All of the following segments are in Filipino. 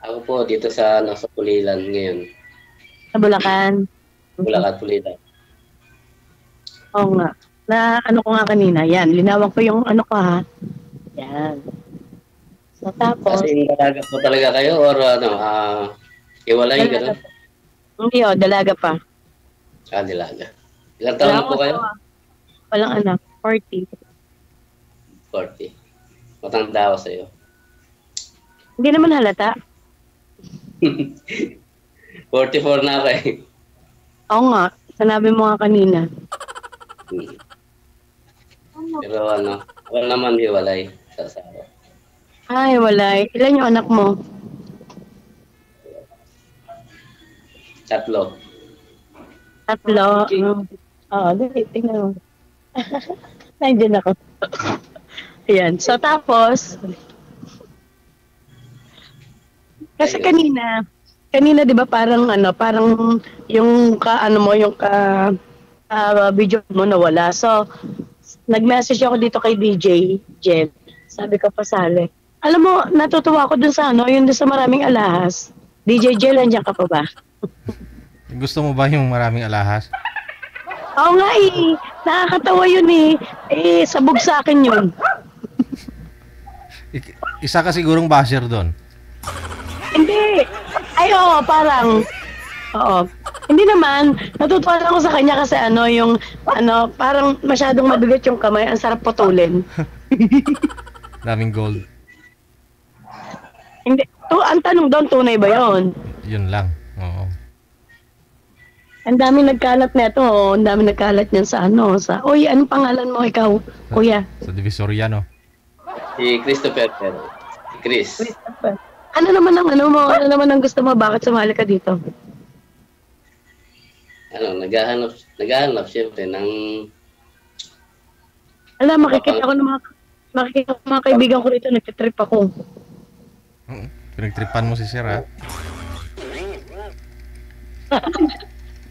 Ako po dito sa nasa Pulilan ngayon. Sa Bulacan. Bulacan, Pulilan. Oo nga. Na ano ko nga kanina, yan, linawan ko yung ano ko ha. Yan. So Kasi tapos, dalaga po talaga kayo or ano, hiwalay, dalaga gano'n? pa. Hindi o, dalaga pa. Dalaga. Ilang Wala taon akong po kayo? asawa. Walang anak. 40. 40. Matanda ako sa'yo. Hindi naman halata. 44 na ako eh. Oo nga. Sanabi mo nga kanina. Pero ano, wala naman hiwalay sa asawa. Ay, wala. Ilan yung anak mo? 3. 3. Oo, dali. Tingnan mo. Nandiyan ako. Ayan. So, tapos, kasi kanina 'di ba parang ano, parang yung ano mo, yung video mo nawala. So, nag-message ako dito kay DJ Jen. Sabi ko pasali. Alam mo, natutuwa ako dun sa ano, yung dun sa Maraming Alahas. DJ Jen, nandiyan ka pa ba? Gusto mo ba yung maraming alahas? Oo nga eh. Nakakatawa yun eh. Sabog sa akin yun. Isa ka sigurong basher doon. Hindi. Ay, oo, parang. Oo. Hindi naman. Natutuwa lang ako sa kanya kasi ano, yung, ano, parang masyadong mabigat yung kamay. Ang sarap putulin. Daming gold. Hindi. Ang tanong doon, tunay ba yun? Yun lang. Oo. Ang dami nagkalat nito, oh. Ang dami nagkalat niyan sa ano, sa, uy, anong pangalan mo ikaw, kuya? Sa Divisoria, no? Si Christopher pero. Si Chris. Christopher. Ano naman ang ano mo? Ano naman ang gusto mo? Bakit sumali ka dito? Ano, naghahanap siyempre ng Alam, makikita ko ng mga kaibigan ko rito, nagtitrip ako. Pinagtripan mo si Sir, ha?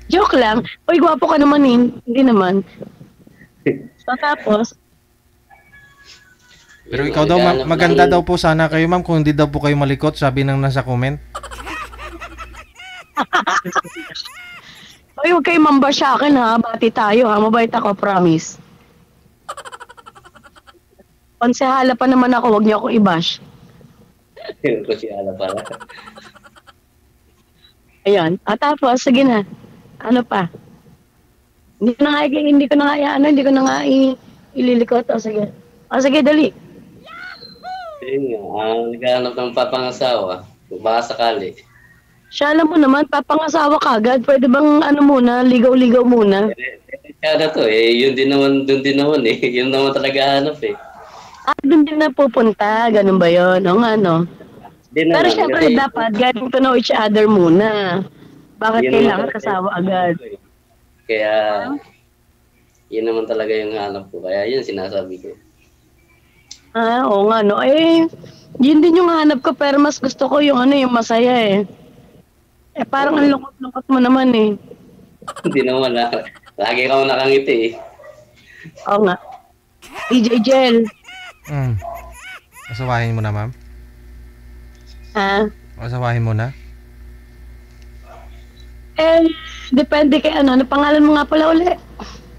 Joke lang. Uy, gwapo ka naman eh. Hindi naman. So, tapos, Pero ikaw daw, maganda daw po sana kayo, ma'am, kung hindi daw po kayo malikot, sabi ng nasa comment. uy, huwag kayo mambash sa akin ha. Bati tayo ha. Mabait ako, promise. Konsehala pa naman ako, huwag niyo akong i-bash. ko si Ala pala. Ayan. At tapos, sige na. Ano pa? Hindi ko na nga ililikot. O sige. O sige, dali. Ayun nga, naghahanap ng papangasawa. Kung baka sakali. Siya, alam mo naman, papangasawa ka agad. Pwede bang ano muna, ligaw-ligaw muna? Kaya to eh, yun din naman, dun din naman eh. Yun naman talaga hanap eh. Doon din na pupunta. Ganun ba yun? O nga, no? Di Pero naman, syempre, kasi, dapat getting to know each other muna. Bakit yun naman kailangan talaga kasawa yung agad? hanap ko eh. Kaya, yun naman talaga yung hanap ko. Kaya yun sinasabi ko. Oo nga, no? Yun din yung hanap ko, pero mas gusto ko yung ano, yung masaya eh. Parang ang lungkot-lungkot mo naman eh. Hindi naman lagi ka mo nakangiti eh. Oo nga. DJ Jel. Asawahin mo na, ma'am? Ha? Asawahin mo na? Depende kay ano. Ano pangalan mo nga pala uli?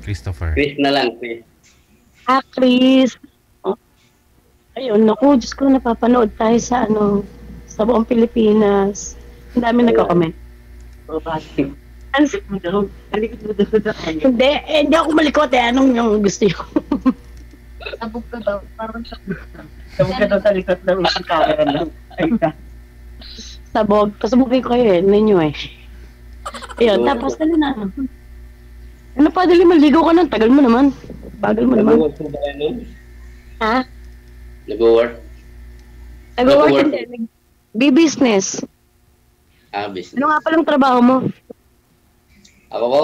Christopher. Chris na lang, Chris. Chris. Oh. Ayun, naku, Diyos ko, napapanood tayo sa ano, sa buong Pilipinas. Ang dami nagko-comment. Ano si mo daw? Hindi, hindi ako malikot eh. Anong yung gusto nyo? Sabog ka daw, parang sabog ka. Sabog ka daw sa likod ng isang camera lang. Sabog. Pasabugin ko kayo eh. Ninyo eh. Ayun, tapos dali na. Ano pa, dali maligaw ka na. Tagal mo naman. Bagal mo naman. Nag-work po ba kayo nun? Ha? Nag-work? Nag-work hindi. Be-business. Business. Ano nga palang trabaho mo? Ako po?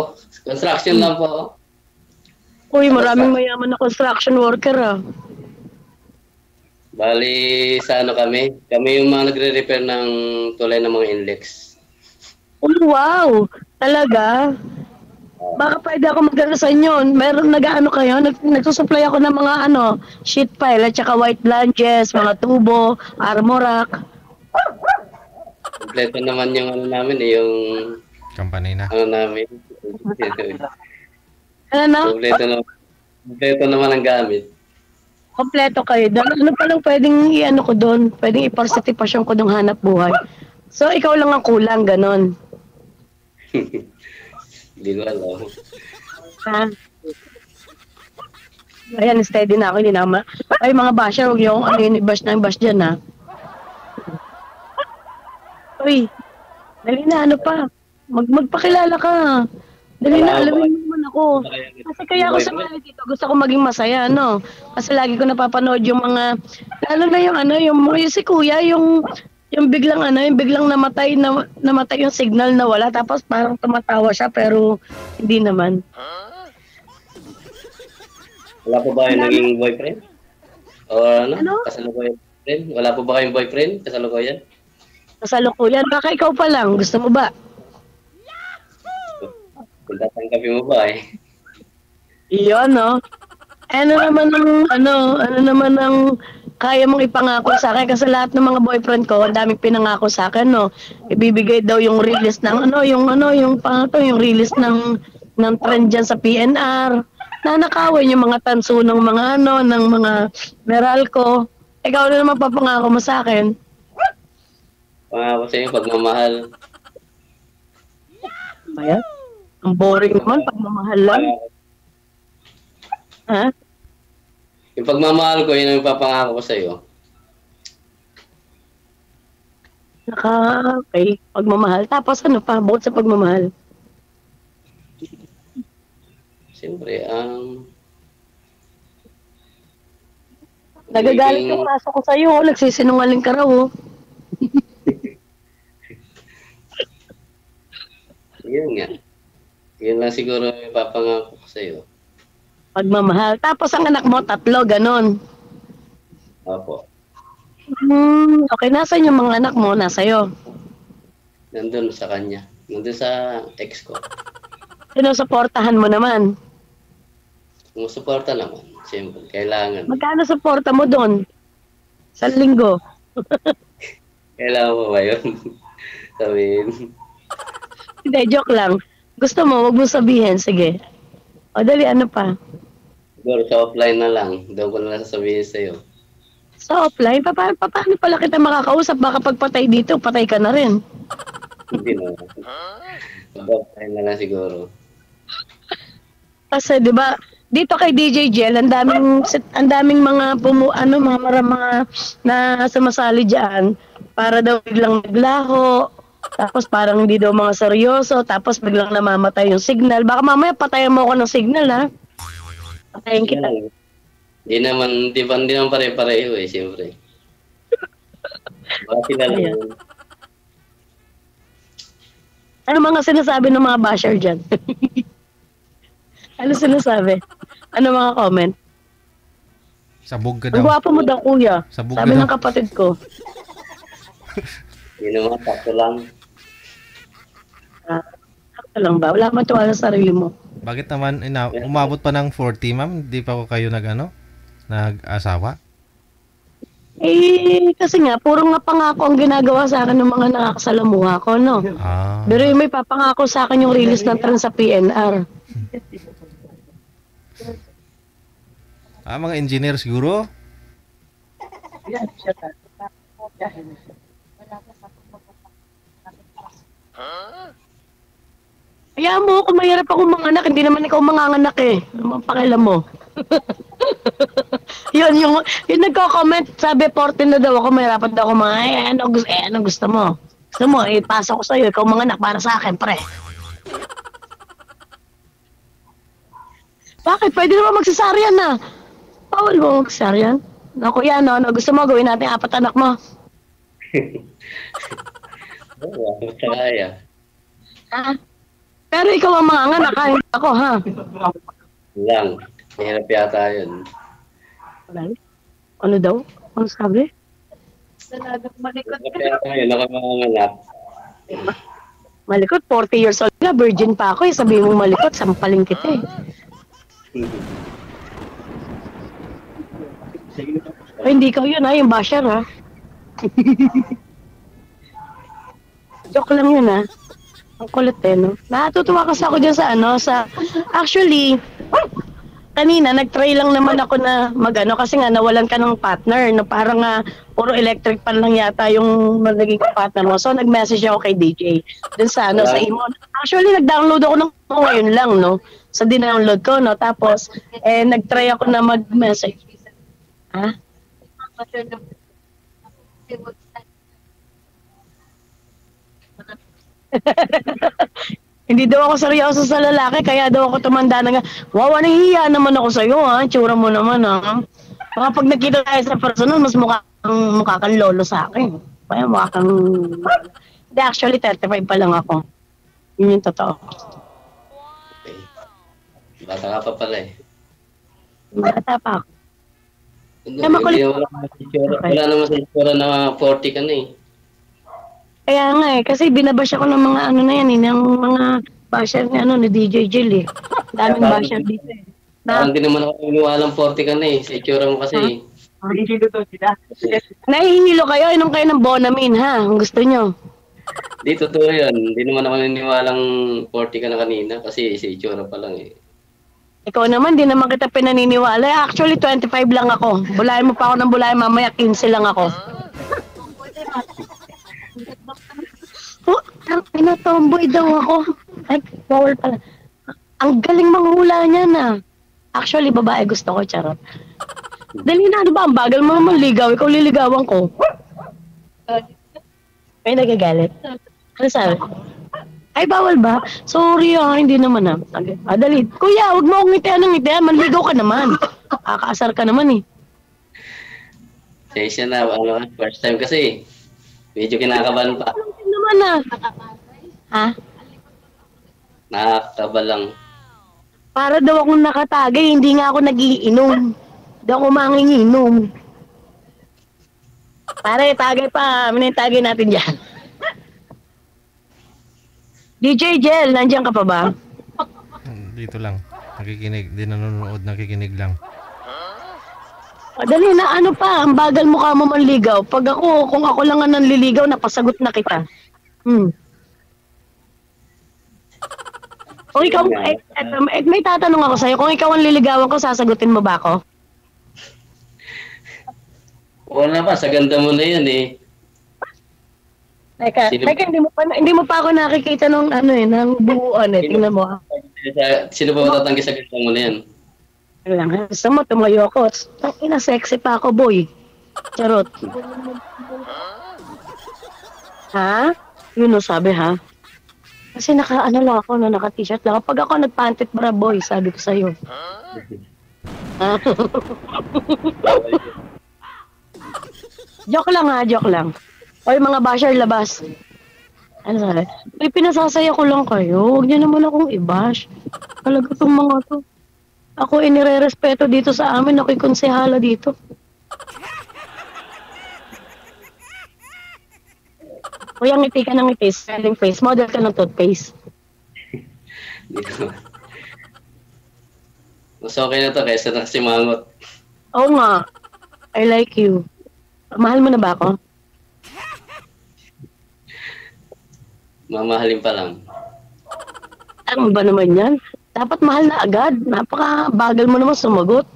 Construction lang po ako. Uy, maraming mayaman na construction worker ah. Bali, sa ano kami? Kami yung mga nagre-repair ng tulay ng mga inlex. Oh, wow! Talaga? Baka pwede ako mag-ano sa inyo. Meron nag-ano kayo? Nagsusupply ako ng mga ano, sheet pile at saka white flanges, mga tubo, armorak. Kompleto naman yung ano namin eh, yung Company na. ano namin. Ano na? Kompleto naman ang gamit. Kompleto kayo doon. Ano pa lang pwedeng i-ano ko doon? Pwedeng iparsitipasyon ko ng hanap buhay. So, ikaw lang ang kulang, ganon. Hindi ko alam. Ha? Ayan, steady na ako. Hindi na ako ay, mga basher, huwag niyo akong ano yun, i-bash na bash dyan, ha? Uy, dali na, ano pa? Magpakilala ka. Dali na, alamin mo naman ako. Kasi kaya ako sumali dito, gusto ko maging masaya, no? Kasi lagi ko napapanood yung mga, lalo na yung ano, yung si kuya, yung biglang ano, yung biglang namatay yung signal na wala, tapos parang tumatawa siya, pero hindi naman. Wala pa ba yung naging boyfriend? O Ano? kasalukuyan boyfriend? Wala pa ba kayong boyfriend? Kasalukuyan? Kasalukuyan, baka ikaw pa lang, gusto mo ba? Kung tatanggapin mo ba eh. Iyon, no? Ano naman ang kaya mong ipangako sa akin kasi lahat ng mga boyfriend ko, ang daming pinangako sa akin, no? Ibibigay daw yung release ng yung release ng trend dyan sa PNR. Nanakawin yung mga tanso ng mga ng mga Meralco. Ikaw na naman papangako mo sa akin. Pangako sa inyo, pagmamahal. Ayan. Ang boring naman, pagmamahal lang. Ha? Yung pagmamahal ko, yun ang ipapangako ko sa iyo. Okay, pagmamahal. Tapos ano pa, bukod sa pagmamahal? Siyempre, Nagagalit yung kaso ko sa'yo, nagsisinungaling ka raw, oh. Yun nga. Yun lang siguro yung ipapangako ko sa iyo. Pagmamahal. Tapos ang anak mo, 3, ganon. Opo. Okay, nasan yung mga anak mo? Nasa'yo. Nandun sa kanya. Nandun sa ex ko. Sinusuportahan mo naman. Sumusuporta naman. Siyempre, kailangan. Magkano suporta mo doon? Sa linggo? Kailangan mo ba yun? Sabihin. Hindi, joke lang. Gusto mo, wag mo sabihin. Sige. O, dali, ano pa? Siguro sa offline na lang. Doon ko na lang sasabihin sa iyo. Sa offline? Paano pala kita makakausap? Baka pagpatay dito, patay ka na rin. Hindi na. Sa offline na lang siguro. Kasi 'di ba, dito kay DJ Jel, ang daming mga mga na sumasali diyan para daw biglang naglaho. Tapos parang hindi daw mga seryoso, tapos biglang namamatay yung signal. Baka mamaya patayan mo ako ng signal, ha? Patayin kita. Hindi naman pare-pareho eh, siyempre. Baka sila lang Ayan. yun. Ano mga sinasabi ng mga basher dyan? Ano sinasabi? Ano mga comment? Sabog ka Ang daw. gwapo mo daw, kuya. Sabog Sabi ka ng daw. kapatid ko. Hindi naman, sakto lang. Sakto lang ba? Wala man tuwala sa sarili mo. Bakit naman umabot pa ng 40, ma'am? Di pa ko kayo nag-asawa? Kasi nga, puro nga pangako ang ginagawa sa akin ng mga nakakasalamuha ko, no? Ah. Pero yung may papangako sa akin yung release ng trend sa PNR. Mga engineer siguro? Kaya mo, kung mahirap ako manganak, hindi naman ikaw manganganak eh. Ano pakialam mo? yung nagko-comment, sabi 14 na daw ako, mahirapan daw ako ano gusto mo? Gusto mo, pasok ko sa'yo, ikaw manganak para sa akin, pre. Bakit? Pwede naman magsasaryan na. Bawal mo magsasaryan? Naku yan, no? Gusto mo, gawin natin 4 anak mo. Oo, basta kaya. Ha? Pero ikaw ang manganganak, ha? Hindi ako, ha? Lang. Mahirap yata yun. Ano daw? Ano sabi? Malikot Mahirap yata yun. Ako manganganak. Malikot, 40 years old na, virgin pa ako eh. Sabi mong malikot, sampaling kita eh. O, hindi ka yun ha, yung basher ha. Joke lang yun ah. Ang kulit eh, no? Natutuwa kasi ako dyan sa actually, kanina, nag-try lang naman ako na mag-ano, kasi nga nawalan ka ng partner, no? Parang puro electric pan lang yata yung naging partner mo. So, nag-message ako kay DJ. Dun sa sa imo. Actually, nag-download ako ng ngayon lang, no? So, dinownload ko, no? Tapos, nag-try ako na mag-message. Ha? Hindi daw ako seryoso sa lalaki, kaya daw ako tumanda na nga. Wow, nahihiya naman ako sa'yo, ha? Tsura mo naman, ha? Baka pag nakita tayo sa personal, mas mukha kang lolo sa akin. Kaya mukha kang... Hindi, actually, 35 pa lang ako. Yun yung totoo. Okay. Bata ka pa pala eh. Bata pa ako. Hindi, wala naman sa itsura na 40 ka na eh. Kaya nga kasi binabash ako ng mga ano na yan, ng mga basher ni DJ Jill eh. Daming basher dito eh. Parang di naman ako iniwalang 40 ka na eh. Sa itsura mo kasi eh. Nahihilo kayo, inom kayo ng Bonamine ha, kung gusto nyo. Di, totoo yan. Hindi naman ako niniwalang 40 ka na kanina kasi sa itsura pa lang eh. Ikaw naman, di naman kita pinaniniwala. Actually, 25 lang ako. Bulayan mo pa ako ng bulayan, mamaya 15 lang ako. Tomboy daw ako. Ay, bawal pala. Ang galing manghula niya na. Actually, babae gusto ko, charot. Dali na, ano ba? Ang bagal mo naman ligaw. Ikaw liligawan ko. May nagagalit. Ano sabi? Ay, bawal ba? Sorry hindi naman dali. Kuya, huwag mo akong ngitian ng ngitian. Manligaw ka naman. Kakaasar ka naman eh. Siya na, first time kasi medyo kinakabahan pa. Naman Ha? Nakakaba lang. Para daw akong nakatagay, hindi nga ako nagiinom. Hindi ako manginginom. Pare, tagay pa. Minitagay natin dyan. DJ Jel, nandiyan ka pa ba? Dito lang. Nakikinig. Di nanonood, nakikinig lang. Dali na, ano pa, ang bagal mukha mo manligaw. Pag kung ako lang ang nanliligaw, napasagot na kita. Kung ikaw, may tatanong ako sa'yo, kung ikaw ang liligawan ko, sasagutin mo ba ako? Wala pa, sa ganda mo na yan eh. Teka, hindi mo pa ako nakikita ng ng buuan eh. Tingnan mo. Sino ba matatanggi sa ganda mo na yan? Gusto mo, tumayo ako. Sexy pa ako, boy. Charot. Ha? Yun o, sabi ha? Kasi lang ako, naka-t-shirt lang. Pag ako nagpantit bra, boy, sabi ko sa'yo. Joke lang joke lang. Oy, mga basher, labas. Ano sabi? Uy, pinasasaya ko lang kayo. Huwag niyo naman akong i-bash. Talaga itong mga to. Ako inire-respeto dito sa amin. Ako'y konsehala dito. Kuya, ngiti ka ng ngiti. Selling face. Model ka ng toothpaste. Mas okay na to kaysa na si Mangot. Oo nga. I like you. Mahal mo na ba ako? Mamahalin pa lang. Ano ba naman yan? Dapat mahal na agad. Napaka-bagal mo naman sumagot.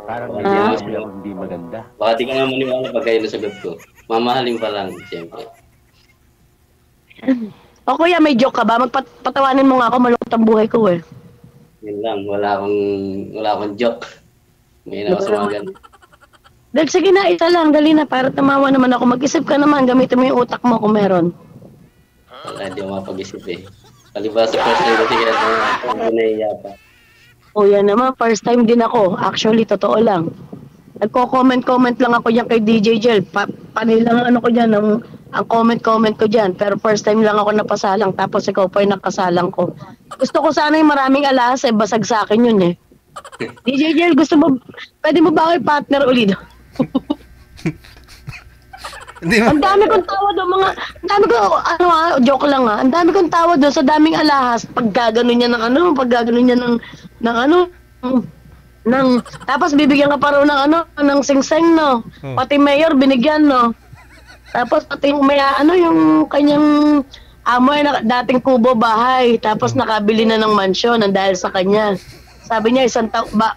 Parang hindi maganda. Baka di ka nga maniwala pag kayo nasagot ko. Mamahalin pa lang, siyempre. O kuya, may joke ka ba? Magpatawanin mo nga ako, malungkot ang buhay ko eh. Yun lang, wala akong joke. May na ako sa mga ganun. Dahil sige na, isa lang, dali na, para tamawa naman ako. Mag-isip ka naman, gamitin mo yung utak mo kung meron. Wala, hindi ako mapag-isip eh. Palibas sa first time kasi kaya ako naiya pa. O yan naman, first time din ako. Actually, totoo lang. Nagko-comment lang ako dyan kay DJ Jel. Panilang ko dyan, ang comment ko dyan. Pero first time lang ako napasalang. Tapos ikaw pa yung nakasalang ko. Gusto ko sana yung maraming alahas basag sa akin yun eh. DJ Jel, pwede mo ba ako partner ulit? Ang dami kong tawad joke lang ang dami kong tawad doon sa daming alahas. Pag gagano niya tapos bibigyan ka pa raw ng singseng no. Pati mayor binigyan no. Tapos pati yung yung kanyang amo ay dating kubo bahay, tapos nakabili na ng mansyon ng dahil sa kanya. Sabi niya,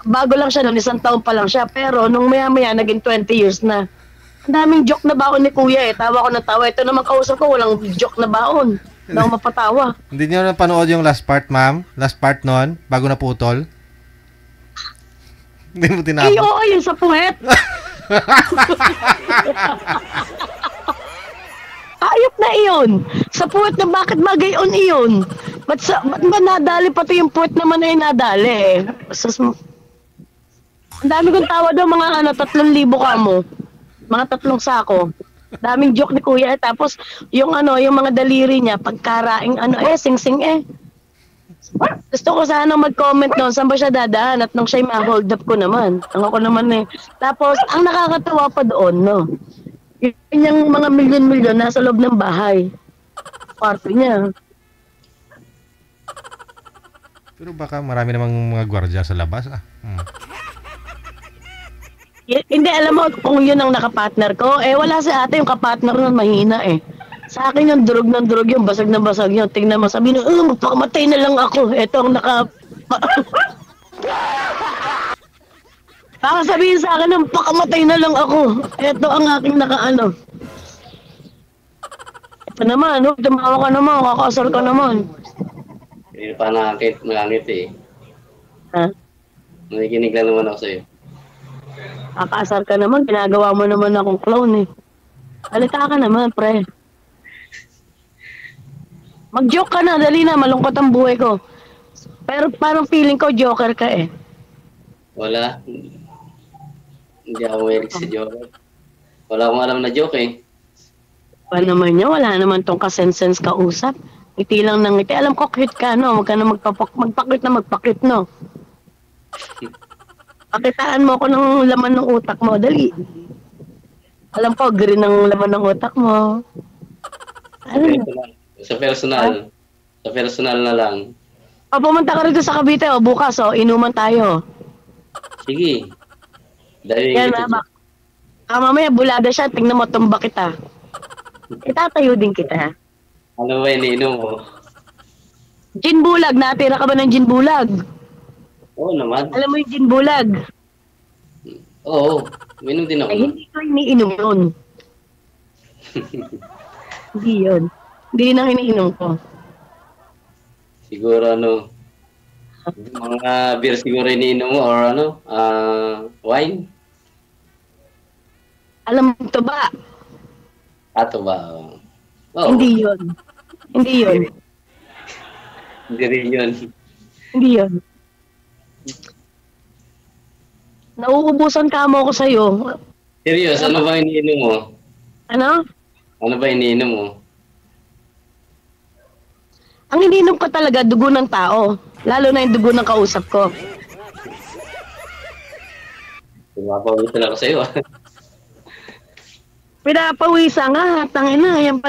bago lang siya noon, 1 taon pa lang siya. Pero nung maya-maya, naging 20 years na. Ang daming joke na baon ni Kuya eh. Tawa ko na tawa. Ito naman kausap ko, walang joke na baon. Hindi ako mapatawa. Hindi niyo napanood yung last part, ma'am? Last part nun, bago naputol? Hindi mo tinapos? Eh, oo, yun sa puwet. Ayop na iyon. Sa puwet na bakit magayon iyon? Ba't ba nadali pati yung puwet naman ay nadali eh? Ang dami kong tawa daw mga 3,000 ka mo. Mga 3 sako. Daming joke ni Kuya eh. Tapos yung yung mga daliri niya pagkaraing sing-sing eh. Gusto ko sana mag-comment noon saan ba siya dadaan at nung siya'y ma-hold up ko naman. Ang ako naman eh. Tapos ang nakakatawa pa doon no. Yung mga milyon-milyon nasa loob ng bahay. Kwarto niya. Pero baka marami namang mga gwardiya sa labas ah. Hindi, alam mo kung yun ang nakapartner ko. Eh wala si ate yung kapartner nun mahina eh. Sa akin yung durog ng durog yung basag ng basag yun. Tingnan mo sabi nyo, magpakamatay na lang ako. Ito ang baka sabihin sa akin, pakamatay na lang ako. Ito ang aking Ito naman, tumawa ka naman, kakasal ka naman. Hindi pa nakangit eh. Ha? Nakikinig lang naman ako sa'yo. Kakasal ka naman, ginagawa mo naman akong clown eh. Halita ka naman, pre. Mag-joke ka na, dali na, malungkot ang buhay ko. Pero parang feeling ko, joker ka eh. Wala. Hindi ako mahilig sa joke. Wala akong alam na joke eh. Pa naman niya, wala naman tong kasensens kausap. Ngiti lang ng ngiti. Alam ko, cute ka, no? Huwag ka na magpakit, no? Pakitaan mo ako ng laman ng utak mo. Dali. Alam ko, green ang laman ng utak mo. Ano? Sa personal. Sa personal na lang. O, pumunta ka rito sa Cavite, o, bukas, o, inuman tayo. Sige. Dahil Yan, mamaya, bulada siya, tingnan mo, tumba kita. Itatayo din kita. Ano ba iniinom mo? Gin bulag, natira ka ba ng gin bulag? Oo naman. Alam mo yung gin bulag? Oo. Minom din ako. Ay, hindi ko iniinom yun. Hindi yun. Hindi yun ang iniinom ko. Siguro mga beer siguro iniinom mo or wine? Alam mo ito ba? Ato ba? Oo. Hindi yun. Hindi yun. Hindi rin yun. Hindi yun. Nauubusan ka mo ako sa'yo. Serious, ano ba iniinom mo? Ano? Ano ba iniinom mo? Ang iniinom ko talaga, dugo ng tao. Lalo na yung dugo ng kausap ko. Tumapawisan ako sa'yo. Pinapawisa nga, tangina. Yan pa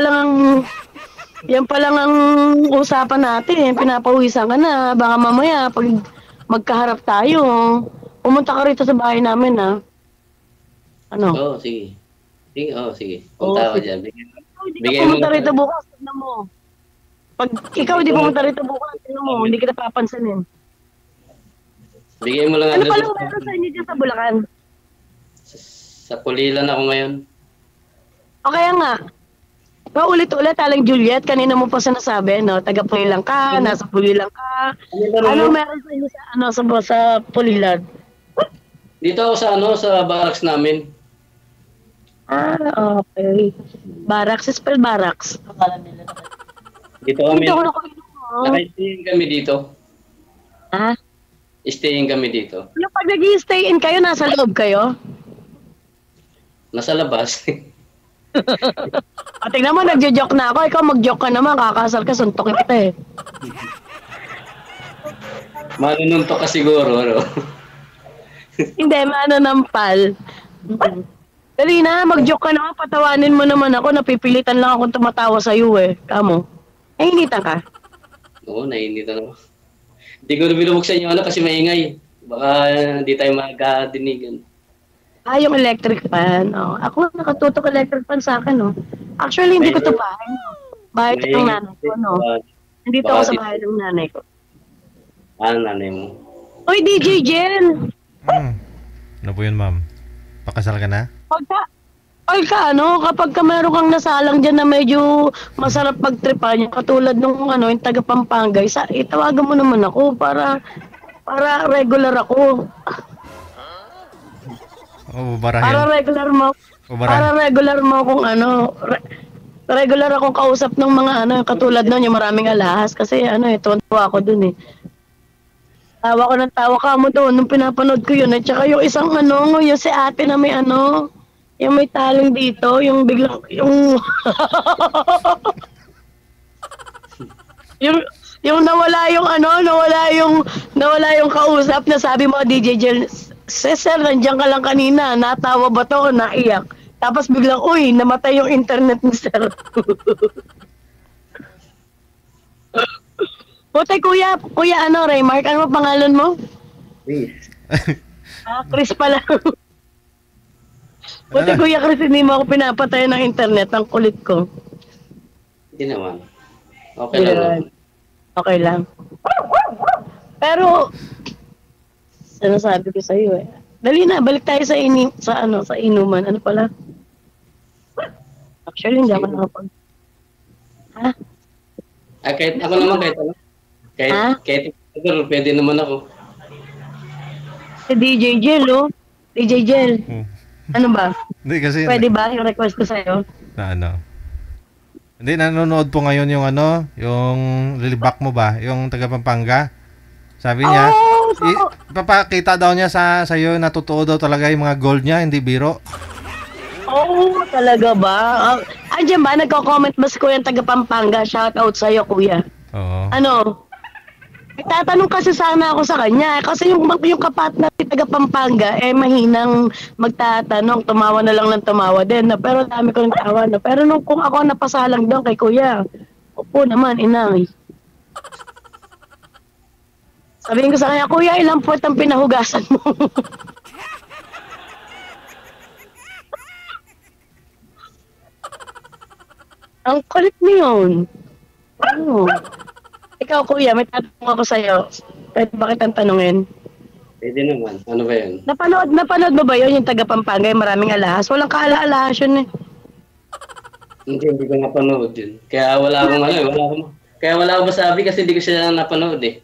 lang ang usapan natin. Pinapawisa ka na. Baka mamaya, pag magkaharap tayo, pumunta ka rito sa bahay namin, ha? Ano? Oo, sige. Sige, sige. Punta ako dyan. Hindi ka pumunta rito bukas, tignan mo. Pag ikaw hindi pumunta rito bukas, tignan mo, hindi kita papansinin. Bigay mo lang Ano palang meron sa inyo dyan sa Bulacan? Sa Pulilan ako ngayon. O kaya nga, paulit-ulit, alang Juliet, kanina mo pa sinasabi, no? Taga-Pulilan ka, nasa Pulilan ka. Ano meron sa inyo sa Pulilan? Dito ako sa barracks namin. Ah, okay. Barracks, spell barracks. Dito kami. Dito ako nakainom. Naka-staying kami dito. Ha? Staying kami dito. Yung pag nag-i-stay in kayo, nasa loob kayo? Nasa labas. O, tingnan mo, nagjo-joke na ako. Ikaw mag-joke ka naman, kakasal ka, suntokin kita eh. Manununtok ka siguro, ano? Hindi, nampal. Dali na, mag-joke ka naman, patawanin mo naman ako, napipilitan lang akong tumatawa sa'yo eh. Kamo, nainitan ka? Oo, nainitan ako. Hindi ko na binubuksan yung kasi maingay. Baka hindi tayo magkadinigan. Yung electric fan. Oh. Ako nakatutok electric fan sa akin, no. Actually, hindi ko to bahay. No? Bahay ito ng Maingay nanay ko, kasi. no? Nandito Baka ako sa dito. bahay ng nanay ko. Nanay mo. Uy, DJ Jen! Ano po yun, ma'am? Pakasal ka na? Kapag ka meron kang nasalang dyan na medyo masarap pagtripan, yung katulad nung yung taga Pampanga, itawagan mo naman ako para regular ako. O, Para barahin. regular mo, O, barahin. para regular mo kung regular akong kausap ng mga katulad nun, yung maraming alahas kasi tuwan-tuwa ako dun eh. Tawa ko ng tawa ka mo doon nung pinapanood ko yun. At saka yung isang yung si ate na may yung may taling dito, yung biglang, yung nawala yung kausap na sabi mo, DJ Jel, Cesar, nandiyan ka lang kanina, natawa ba to o naiyak? Tapos biglang, uy, namatay yung internet ni Sir. Puti, kuya, Raymark, ano ba pangalan mo? Please. Chris pala. Puti, kuya Chris, hindi mo ako pinapatay ng internet, ang kulit ko. Hindi naman. Okay lang naman. Okay lang. Pero, sinasabi ko sa'yo eh. Dali na, balik tayo sa inuman. Ano pala? Actually, hindi ako nakapag... Ha? Kahit ako naman, kahit siguro, pwede naman ako. Si DJ Jel, oh. DJ Jel. Ano ba? Hindi kasi... Pwede ba yung request ko sa'yo? Na ano? Hindi, nanonood po ngayon yung yung lilibak mo ba? Yung taga Pampanga. Sabi niya, papakita daw niya sa iyo na totoo daw talaga yung mga gold niya, hindi biro. Talaga ba? Andiyan ba? Nagko-comment ba si Kuya taga Pampanga? Shout out sa'yo, Kuya. Oo. Tatanong kasi sana ako sa kanya. Kasi yung kapatner ni taga Pampanga, mahinang magtatanong. Tumawa na lang ng tumawa din. Pero dami ko ng tawa. Pero kung ako napasalang doon kay Kuya, opo naman, inay. Sabihin ko sa kanya, Kuya, ilang puwet ang pinahugasan mo? Ang kulit niyon. Ikaw, Kuya, may tatanong ako sa'yo. Pwede ba kitang tanungin? Pwede naman. Ano ba yun? Napanood mo ba yun, yung taga Pampanga, yung maraming alahas? Walang kaala-alahas yun eh. Hindi ko napanood yun. Kaya wala akong masabi kasi hindi ko siya napanood eh.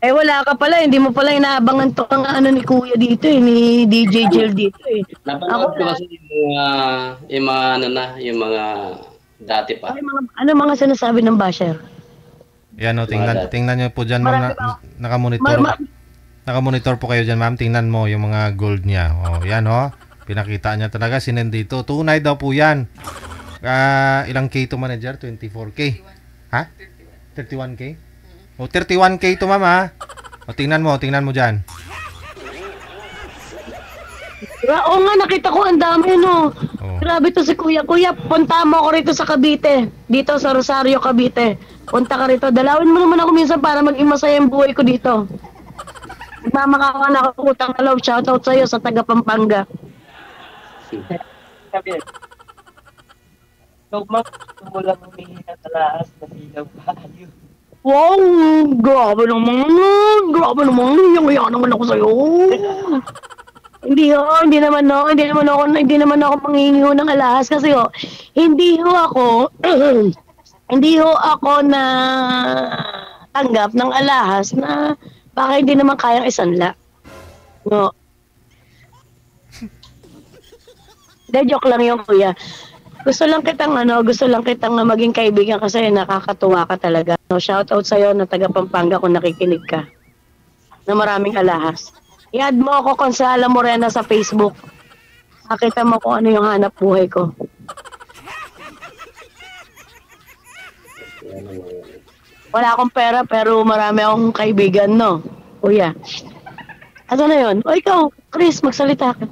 Wala ka pala, hindi mo pala inaabangan to ang ni Kuya dito eh, ni DJ Jill dito eh. Napanood ko kasi yung mga dati pa. Mga sinasabi ng basher? Yan tingnan niyo po diyan, ma'am, nakamonitor. Nakamonitor po kayo diyan, ma'am. Tingnan mo yung mga gold niya. Yan pinakita niya talaga sinendito. Tunay daw po yan. Ilang K to, manager? 24K. Ha? 31K? 31K to, ma'am, ha? Tingnan mo diyan. Oo nga, nakita ko ang dami Grabe to si Kuya. Kuya, punta mo ako rito sa Cavite. Dito sa Rosario, Cavite. Punta ka rito. Dalawin mo naman ako minsan para maging masaya yung buhay ko dito. Nagmamakawa na ako utang na loob. Shoutout sa'yo sa taga Pampanga. Sabi, so, mo lang humingi na talaas na bilang value. Wow! Grabe naman. Yung naman ako sa'yo. Hindi naman ako manghihingi ng alahas kasi hindi ako na tanggap ng alahas na baka hindi naman kayang isanla. No. Joke lang yung Kuya. Gusto lang kitang maging kaibigan kasi nakakatuwa ka talaga. Shout out sa'yo na taga Pampanga kung nakikinig ka. Na maraming alahas. I-add mo ako, Consala Morena, sa Facebook. Makita mo kung ano yung hanap buhay ko. Wala akong pera pero marami akong kaibigan, no? Kuya. Ano na yun? O ikaw, Chris, magsalita ka.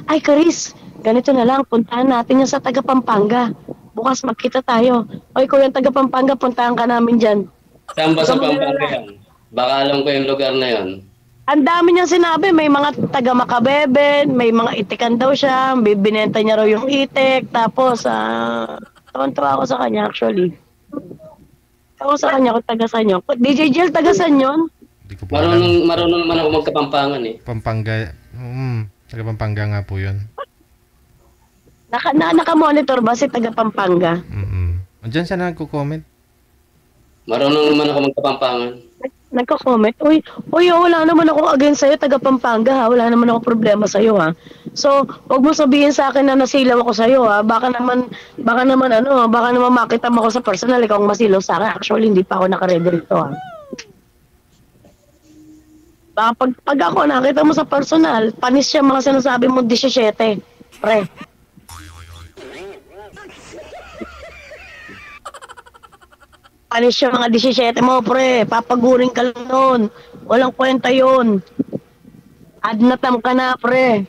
Ay, Chris, ganito na lang. Puntahan natin yan sa taga Pampanga. Bukas magkita tayo. O ikaw yung taga Pampanga, puntahan ka namin dyan. Saan ba sa Pampanga yan? Baka alam ko yung lugar na yun. Ang dami niyang sinabi, may mga taga Makabeben, may mga itikan daw siya, binenta niya raw yung itik, tapos Tawan-tawa ako sa kanya actually. Ako sa kanya kung taga saan yun. DJ Jel, taga saan yun? Hindi ko po alam. Marunong naman ako magkapampangan eh. Pampanga. Taga Pampanga nga po yun. Naka-monitor ba si taga Pampanga? Andiyan siya nagko-comment. Marunong naman ako magkapampangan. Nagko-comment? Uy, wala naman ako against sa'yo, taga Pampanga ha. Wala naman ako problema sa'yo ha. So, huwag mo sabihin sa akin na nasilaw ako sa'yo ha. Baka naman makita mo ako sa personal, ikaw ang masilaw sa akin. Actually, hindi pa ako nakaredy rito ha. Baka pag ako nakita mo sa personal, panis siya mga sinasabi mo 17. Pre. Panis siya mga 17 mo, pre. Papaguring ka lang nun. Walang kwenta yun. Adnatam ka na, pre.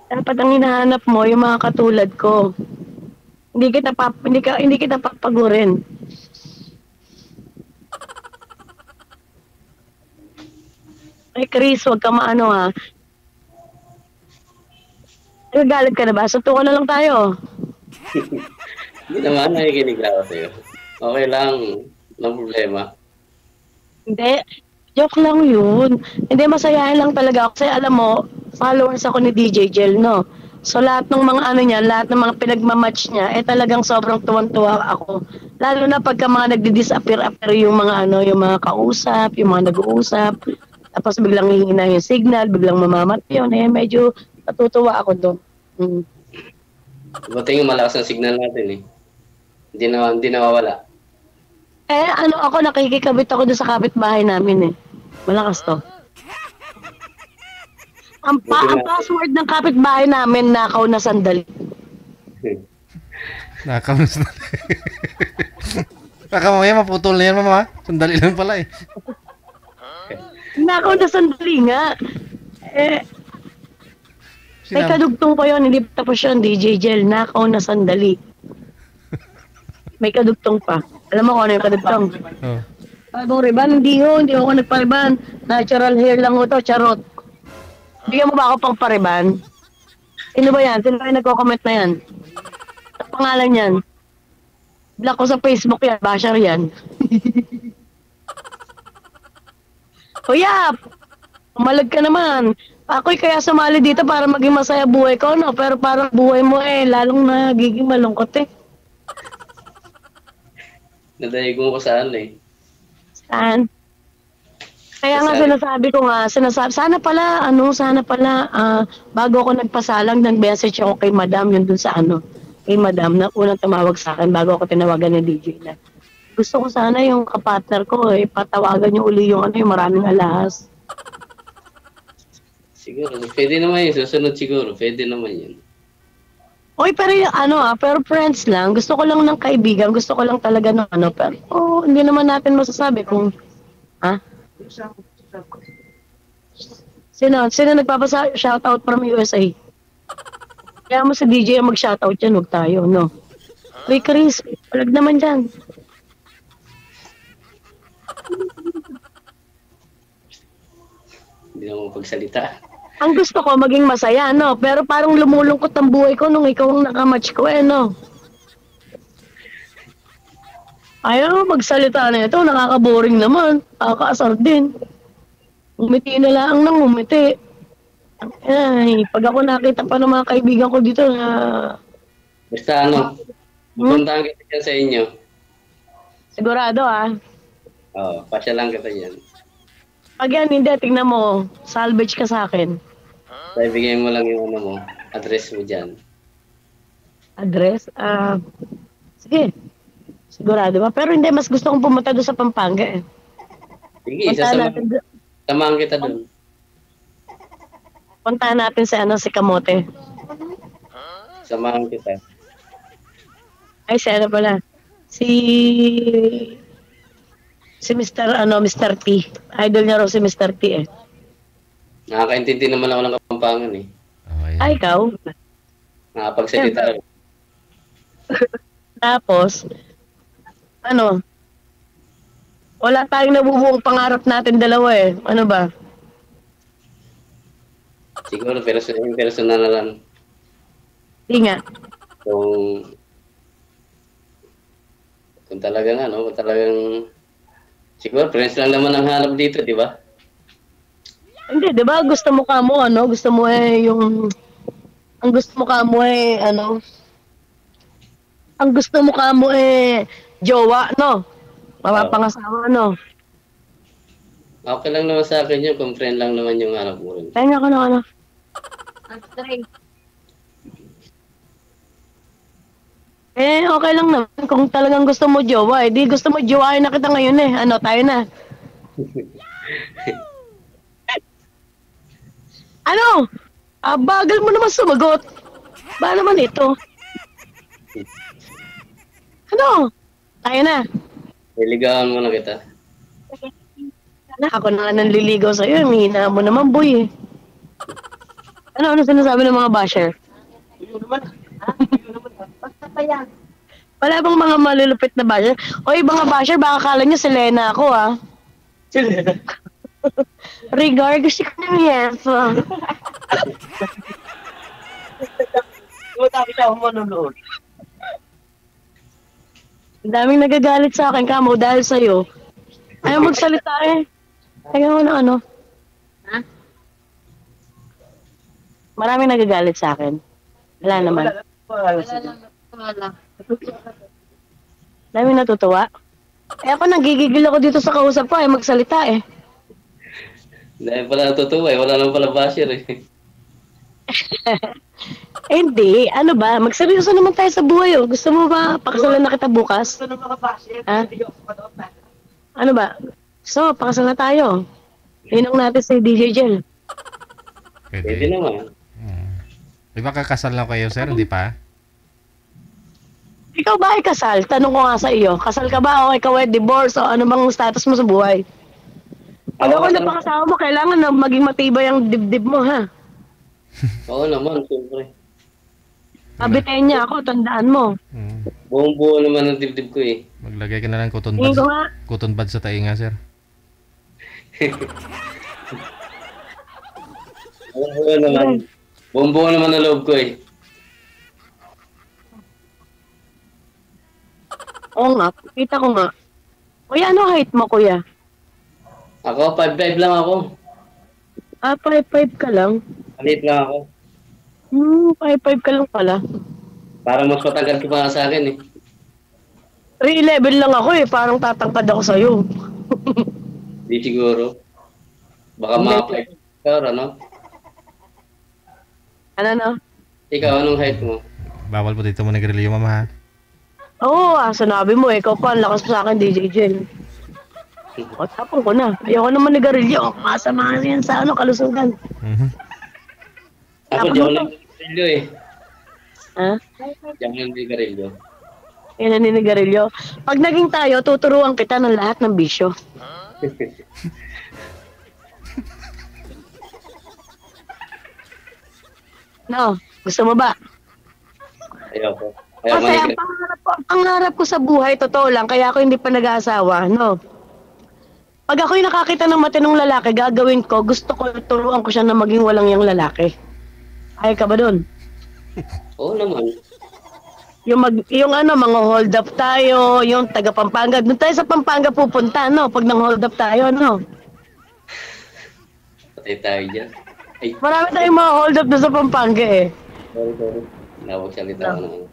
Dapat ang hinahanap mo, yung mga katulad ko. Hindi kita papagurin. Ay, Chris, wag ka maano ha. Nagagalit ka na ba? Suntukan na lang tayo. Hindi naman, nakikinig ako sa'yo. Okay lang, no problema. Hindi, joke lang yun. Hindi, masayahin lang talaga ako. Kasi alam mo, followers ako ni DJ Jel, no? So lahat ng mga lahat ng mga pinagmamatch niya, talagang sobrang tuwan-tuwa ako. Lalo na pagka mga nagdi-disappear-appear yung mga yung mga kausap, yung mga nag-uusap. Tapos biglang hihina yung signal, biglang mamamat yun. Medyo natutuwa ako doon. Buti yung malakas ang signal natin eh. Hindi nawawala. Ako nakikikabit ako doon sa kapitbahay namin eh. Malakas to. Ang password ng kapitbahay namin, nakaw na sandali. Nakaw na sandali. Baka mamaya maputol na yan, mama. Sandali lang pala eh. Nakaw na sandali nga. May kadugtong pa yun, hindi pa tapos yun, DJ Jel. Nakaw na sandali. May kadugtong pa. Alam mo kung ano yung kadugtong? Bagong riban? Hindi ako nagpariban. Natural hair lang ho to, charot. Bigyan mo ba ako pang pariban? Sino ba yan? Sino ba yung nagko-comment na yan? Ang pangalan yan? Block ko sa Facebook yan, basher yan. Kuya, umalag ka naman. Ako'y kaya sumali dito para maging masaya buhay ko, no? Pero parang buhay mo lalong nagiging malungkot eh. Nadaig mo ko saan eh. Saan? Kaya nga sana pala, bago ako nagpasalang, nag-message ako kay Madam, yun dun sa kay Madam, na unang tumawag sa akin bago ako tinawagan ni DJ na. Gusto ko sana yung kapartner ko, patawagan niyo uli yung yung maraming alahas. Siguro, pwede naman yun. Susunod siguro, pwede naman yun. Oy, pero yung pero friends lang. Gusto ko lang ng kaibigan. Gusto ko lang talaga ng pero hindi naman natin masasabi kung, Sino nagpapasa shoutout from USA? Kaya mo sa DJ ang mag-shoutout yan, huwag tayo, no? Uy, Chris, palag naman dyan. Hindi na mo pagsalita. Ang gusto ko maging masaya, no? Pero parang lumulungkot ang buhay ko nung ikaw ang nakamatch ko, no? Ayaw, magsalita na ito. Nakaka-boring naman. Nakaka-asar din. Umiti na lang nang umiti. Ay, pag ako nakita pa ng mga kaibigan ko dito na... Basta pupuntahan kita dyan sa inyo. Sigurado, Oo, pasya lang kita dyan. Pag yan, hindi. Tingnan mo. Salvage ka sa akin. So, ibigay mo lang yung mo, address mo dyan. Address? Sige. Sigurado ba? Pero hindi, mas gusto kong pumunta doon sa Pampanga eh. Sige, samahan kita doon. Puntahan natin si Kamote. Samahan kita. Ay, si pala. Si Mr. T. Idol niya raw si Mr. T eh. Nakakaintindi naman ako ng Kapampangan eh. Ay, ikaw? Nakapagsalita rin. Tapos, wala tayong nabubuong pangarap natin dalawa eh. Ano ba? Siguro personal na lang. Hindi nga. Kung, kung talagang ano, kung talagang, siguro friends lang naman ang hanap dito, di ba? Hindi, di ba? Gusto mo ka mo, ano? Gusto mo yung... Ang gusto mo ka mo ano? Ang gusto mo ka mo jowa, no? Mapapangasawa, no? Okay lang naman sa akin yun, kung friend lang naman yung hanap mo rin. Kaya nga, ano? Andre. Okay lang naman. Kung talagang gusto mo jowa, di gusto mo jowain na kita ngayon Ano, tayo na. Ano? Bagal mo naman sumagot. Ba naman ito? Ano? Tayo na. Niligawan mo na kita. Ako na nga nanliligaw sa'yo. Mahina mo naman, boy. Ano sinasabi ng mga basher? Basta pa yan. Wala bang mga malulupit na basher? Oy, mga basher, baka kala nyo si Lena ako, Sila. Rigor, gusto ko ng yeso. Matapos ako manonood. Ang daming nagagalit sa akin, Kamo, dahil sa'yo. Ayaw magsalita Teka mo na ano. Ha? Maraming nagagalit sa akin. Wala naman. Wala lang. Wala. Daming natutuwa. Ako nagigigil ako dito sa kausap ko, magsalita Dahil pala natutuwa wala naman pala basher Hindi, ano ba? Magseryoso naman tayo sa buhay Gusto mo ba pakasalan na kita bukas? Gusto ng mga basher. Ha? Hindi ako manood. Ano ba? So, pakasal na tayo. Hinong natin si DJ Jel. Pwede naman. Di ba kakasal lang kayo, sir? Hindi pa? Ikaw ba ay kasal? Tanong ko nga sa iyo. Kasal ka ba o ikaw ay divorce o ano bang status mo sa buhay? Pag ako napakasawa mo, kailangan na maging matibay ang dibdib mo, ha? Oo naman, siyempre. Abitayin niya ako, tandaan mo. Buong buo naman ang dibdib ko Maglagay ka na ng Tingin ko nga, cotton buds sa tainga, sir. Buong buo naman. Buong buo naman ang loob ko oo nga, kita ko nga. Kuya, ano height mo, kuya? Ako, 5'5 lang ako. 5'5 ka lang? Malit lang ako. 5'5 ka lang pala. Parang mas matagal ka pa nga sa akin 3'11 lang ako parang tatangkad ako sa'yo. Di siguro. Baka mga 5 ka, ano? Ano? Ikaw, anong height mo? Bawal po dito mo nagrilyo, mama, ha? Oo, sinabi mo ikaw pa, ang lakas mo sa akin, DJ Jen. O, tapon ko na. Ayoko naman nigarilyo. Masama yan sa kalusugan. Ako, diyan lang garilyo Ha? Diyan lang garilyo. Yan ang ninigarilyo. Pag naging tayo, tuturuan kita ng lahat ng bisyo. No, gusto mo ba? Ayoko. Kasi ang pangarap ko sa buhay, totoo lang, kaya ako hindi pa nag-aasawa, no? Pag ako'y nakakita ng matinong lalaki, gagawin ko, gusto ko turuan ko siya na maging walang yang lalaki. Ay ka ba dun? Oo naman. Yung mga hold up tayo, yung taga Pampanga. Doon tayo sa Pampanga pupunta, no? Pag nang hold up tayo, no? Patay tayo dyan. Ay, Marami tayong mga hold up doon sa Pampanga sorry. Nawag salita ko na.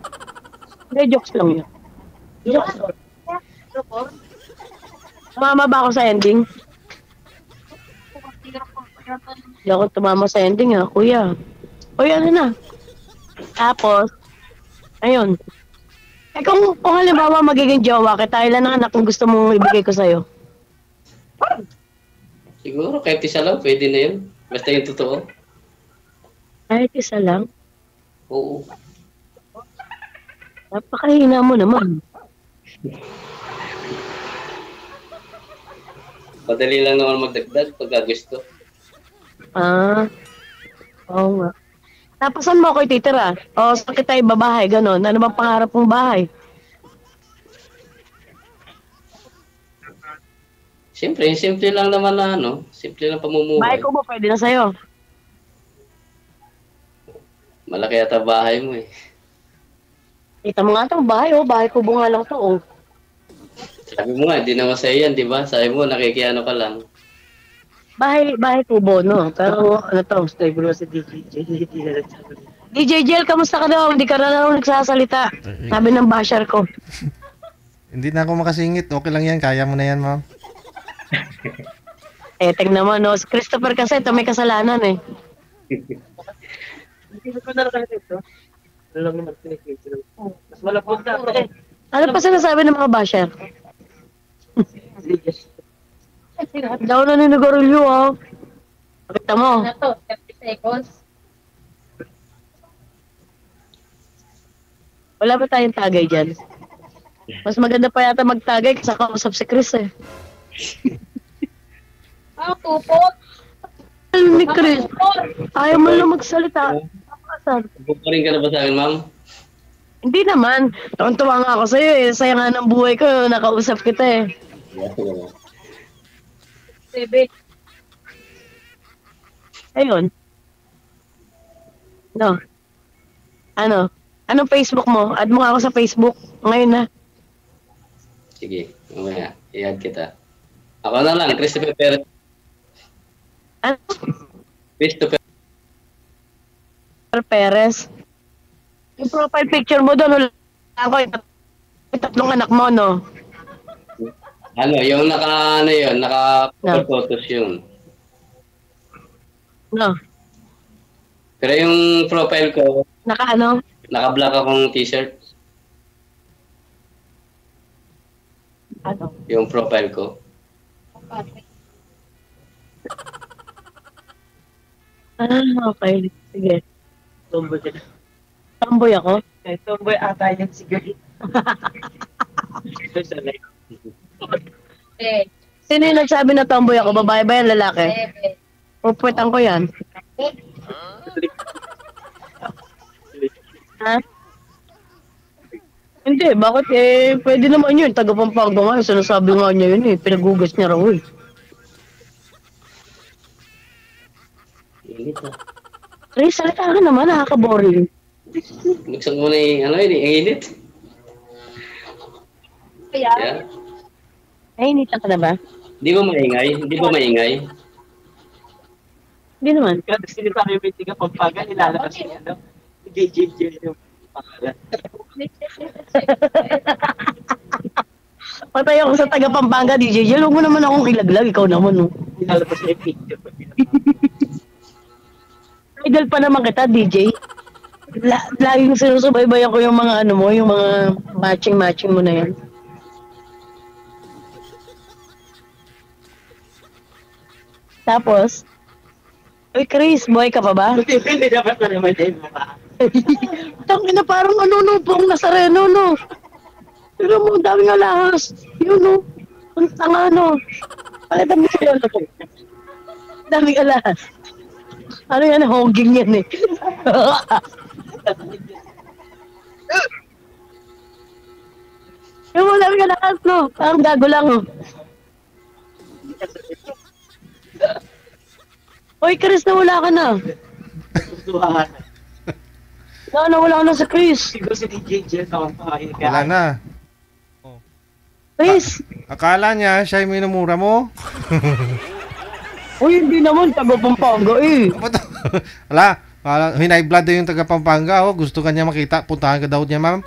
Hindi, jokes lang yun. Jokes lang. Tumama ba ako sa ending? Hindi ako tumama sa ending, ha, kuya. Uy, ano na? Tapos, ayun. Kung halimbawa magiging jowa kita, ilan ang anak kung gusto mong ibigay ko sa'yo? Siguro, kahit isa lang, pwede na yun. Basta yung totoo. Kahit isa lang. Oo. Napakahina mo naman. Madali lang naman magdagdag pagka gusto. Oo nga. Tapos saan mo ako ititira? O saan kita ibabahay, ganon? Ano bang pangarap mong bahay? Simple lang naman na simple lang pamumuhay. Bahay ko mo, pwede na sa'yo. Malaki ata bahay mo eh. Kita mo nga ito, bahay bahay kubo nga lang to oh. Sabi mo nga, hindi naman sa'yo yan, di ba? Sabi mo, nakikiano ka lang. Bahay kubo, no? Pero ano to, stay bro si DJ. DJ Jel, kamusta ka daw? Hindi ka na daw nagsasalita. Sabi ng basher ko. Hindi na ako makasingit. Okay lang yan. Kaya mo na yan, ma'am. Tingnan mo, no? Si Christopher kasi ito may kasalanan eh. Hindi ko na nakakita ito. Ano lang naman pinag-video. Mas malapot na. Ano pa sinasabi ng mga basher? Daw na ninagarilyo ah. Pakita mo. Ano to? 30 seconds. Wala ba tayong tagay dyan? Mas maganda pa yata magtagay kasi kausap si Chris eh. Tupot. Ni Chris, ayaw mo lang magsalita. Buparin ka na ba sa akin, ma'am? Hindi naman. Tuwan-tuwa nga ako sa'yo eh. Saya nga ng buhay ko, nakausap kita eh. Bebe. Ayun. No. Ano? Anong Facebook mo? Add mo nga ako sa Facebook. Ngayon na. Sige, mamaya. I-add kita. Ako na lang, Christopher Perez. Ano? Christopher. Perez. Yung profile picture mo doon, wala ako yung tatlong anak mo, no? Ano, yung naka No. photos yun. No. Pero yung profile ko, Naka ano? naka-black akong t-shirt. Ano? Yung profile ko. Okay. Sige. Tomboy ka na. Tamboy ako? Tomboy ata yan si Gary. Ito sa live. Bebe. Sino yung nagsabi na tomboy ako? Babae ba yan, lalaki? Bebe. Pupuwetan ko yan. Ha? Hindi, bakit eh, pwede naman yun. Taga Pampanga nga, sinasabi nga niya yun eh. Pinagugas niya raw eh. Init ah. Ray, salita ka naman, nakaka-boring. Buksan mo na yung, ang init. Kaya, Yeah. Ay, initan ka na ba? Di ba maingay? Di ba maingay? Hindi naman. Kaya sinita ko yung meeting ng Pampaga, nilalabas niya, ano? JJJ yung pangalan. Patay ako sa taga Pampanga, DJ Jel. Huwag mo naman akong ilaglag, ikaw naman, no? Nilalabas niya yung picture. Idol pa naman kita, DJ. Laging sinusubaybayan ko yung mga ano mo, yung mga matching-matching mo na yan. Tapos, uy Chris, buhay ka pa ba? Hindi dapat na naman yung mukha. Tangina parang ano no, buong Nazareno no. Pero mo, daming alahas. Yun no. Ang tanga no. Palitan mo siya no. Daming alahas. Ano yan, hoging yan eh. Yung mo, daming alahas no. Parang gago lang oh. Uy Chris, nawala ka na. Tutuhan. Nawala ka na sa Chris. Siguro si JJJ na makakain ka. Wala na. Chris! Akala niya siya yung minumura mo. Uy, hindi naman, taga Pampanga eh. Wala. Hinay blood daw yung taga Pampanga. Oh. Gusto ka niya makita. Puntahan ka daw niya, ma'am.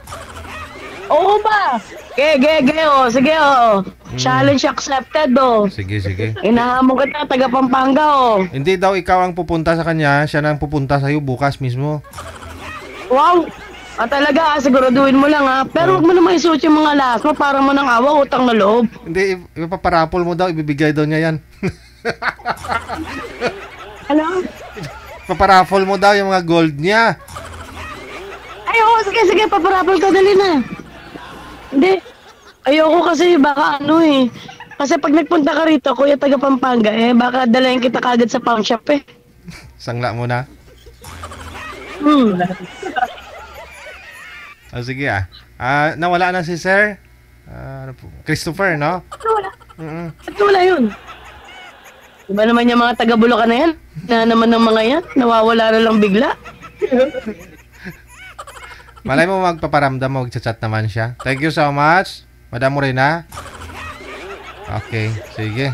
Oo ba? Ge, oh. Sige, oh. Challenge accepted, oh. Sige, sige. Inahamon kita, taga Pampanga, oh. Hindi daw ikaw ang pupunta sa kanya. Siya na ang pupunta sa'yo bukas mismo. Wow! Talaga, siguraduhin mo lang, ha? Pero huwag mo naman isuot yung mga last mo para mo nang awa, utang na loob. Hindi, ipaparapol mo daw. Ibibigay daw niya yan. Ano? Paparapol mo daw yung mga gold niya. Ay, oo, sige, paparapol ka, dali na. Hindi. Ayoko kasi, baka ano eh. Kasi pag nagpunta ka rito, kuya taga Pampanga, baka dalayan kita kagad sa pawn shop eh. Sangla mo na. Sige nawala na si Sir. Ano po? Christopher, no? Wala. Mm-mm. Wala yun. Diba naman yung mga taga Bulacan na yan? Na naman ng mga yan? Nawawala na lang bigla. Malay mo magpaparamdam, magchat-chat naman siya. Thank you so much. Madam Morena. Okay, sige.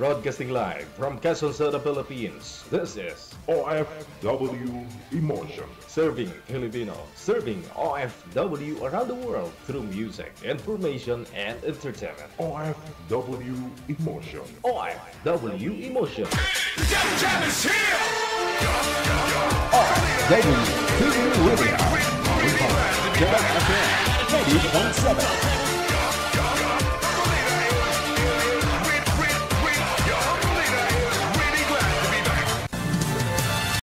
Broadcasting live from Quezon City, Philippines. This is OFW Emotion. Serving Filipino, serving OFW around the world through music, information, and entertainment. OFW Emotion. OFW Emotion. OFW Radio. 80.7.